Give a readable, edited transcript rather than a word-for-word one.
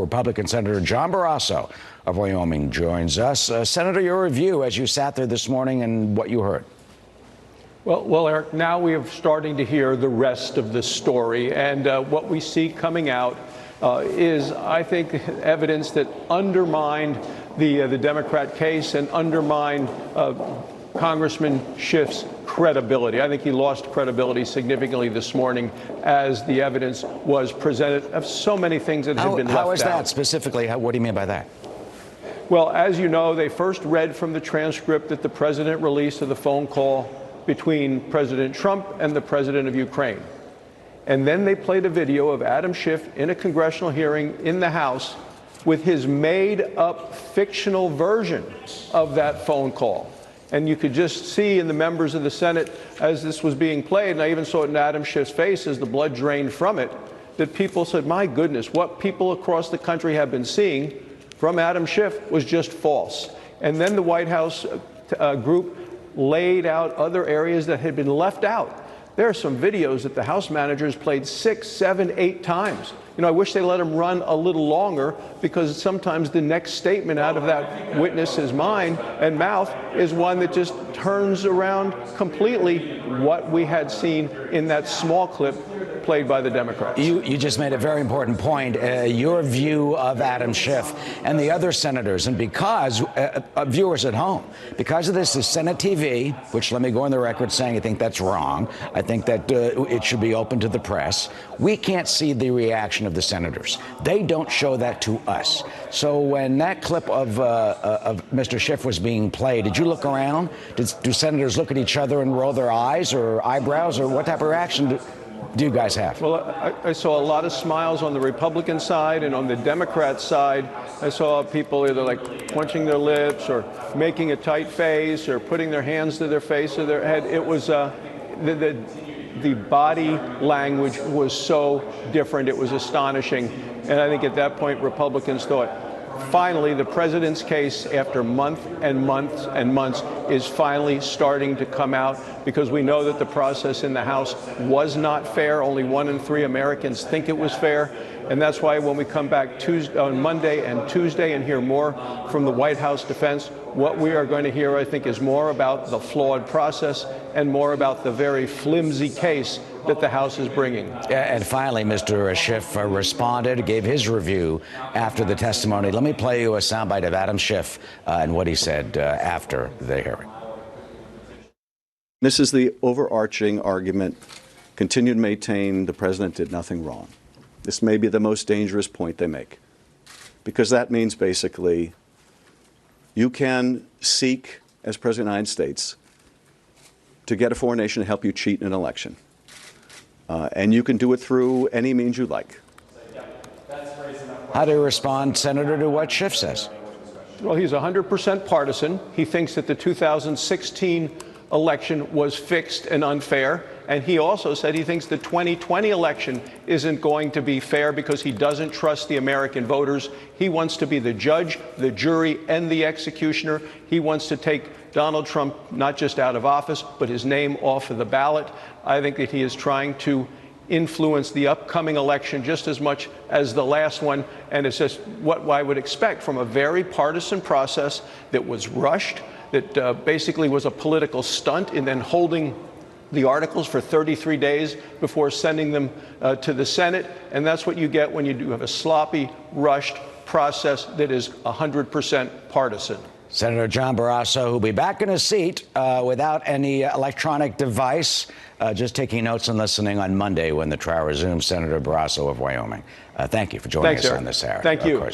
Republican Senator John Barrasso of Wyoming joins us. Senator, your review as you sat there this morning and what you heard. Well, Eric, now we are starting to hear the rest of the story, and what we see coming out is, I think, evidence that undermined the Democrat case and undermined Congressman Schiff's credibility. I think he lost credibility significantly this morning as the evidence was presented of so many things that had been left out. How is that specifically? What do you mean by that? Well, as you know, they first read from the transcript that the president released of the phone call between President Trump and the president of Ukraine. And then they played a video of Adam Schiff in a congressional hearing in the House with his made-up fictional version of that phone call. And you could just see in the members of the Senate as this was being played, and I even saw it in Adam Schiff's face as the blood drained from it, that people said, my goodness, what people across the country have been seeing from Adam Schiff was just false. And then the White House group laid out other areas that had been left out. There are some videos that the House managers played 6, 7, 8 times. You know, I wish they let them run a little longer, because sometimes the next statement out of that witness's mind and mouth is one that just turns around completely what we had seen in that small clip played by the Democrats. You just made a very important point, your view of Adam Schiff and the other senators. And because viewers at home, because of this is Senate TV, which let me go on the record saying I think that's wrong. I think that it should be open to the press. We can't see the reaction of the senators. They don't show that to us. So when that clip of Mr. Schiff was being played, did you look around? Do senators look at each other and roll their eyes or eyebrows, or what type of reaction do you guys have? Well, I saw a lot of smiles on the Republican side, and on the Democrat side, I saw people either like clenching their lips or making a tight face or putting their hands to their face or their head. It was the body language was so different. It was astonishing. And I think at that point, Republicans thought, finally, the president's case, after months and months and months, is finally starting to come out, because we know that the process in the House was not fair. Only 1 in 3 Americans think it was fair. And that's why when we come back on Monday and Tuesday and hear more from the White House defense, what we are going to hear, I think, is more about the flawed process and more about the very flimsy case that the House is bringing. And finally, Mr. Schiff responded, gave his review after the testimony. Let me play you a soundbite of Adam Schiff and what he said after the hearing. This is the overarching argument. Continue to maintain the president did nothing wrong. This may be the most dangerous point they make, because that means basically you can seek, as President of the United States, to get a foreign nation to help you cheat in an election. And you can do it through any means you like. How do you respond, Senator, to what Schiff says? Well, he's 100% partisan. He thinks that the 2016 election was fixed and unfair. And he also said he thinks the 2020 election isn't going to be fair because he doesn't trust the American voters. He wants to be the judge, the jury, and the executioner. He wants to take Donald Trump not just out of office, but his name off of the ballot. I think that he is trying to influence the upcoming election just as much as the last one. And it's just what I would expect from a very partisan process that was rushed, that basically was a political stunt, and then holding the articles for 33 days before sending them to the Senate. And that's what you get when you do have a sloppy, rushed process that is 100% partisan. Senator John Barrasso, who'll be back in his seat without any electronic device, just taking notes and listening on Monday when the trial resumes. Senator Barrasso of Wyoming. Thank you for joining us on this hour. Thank you.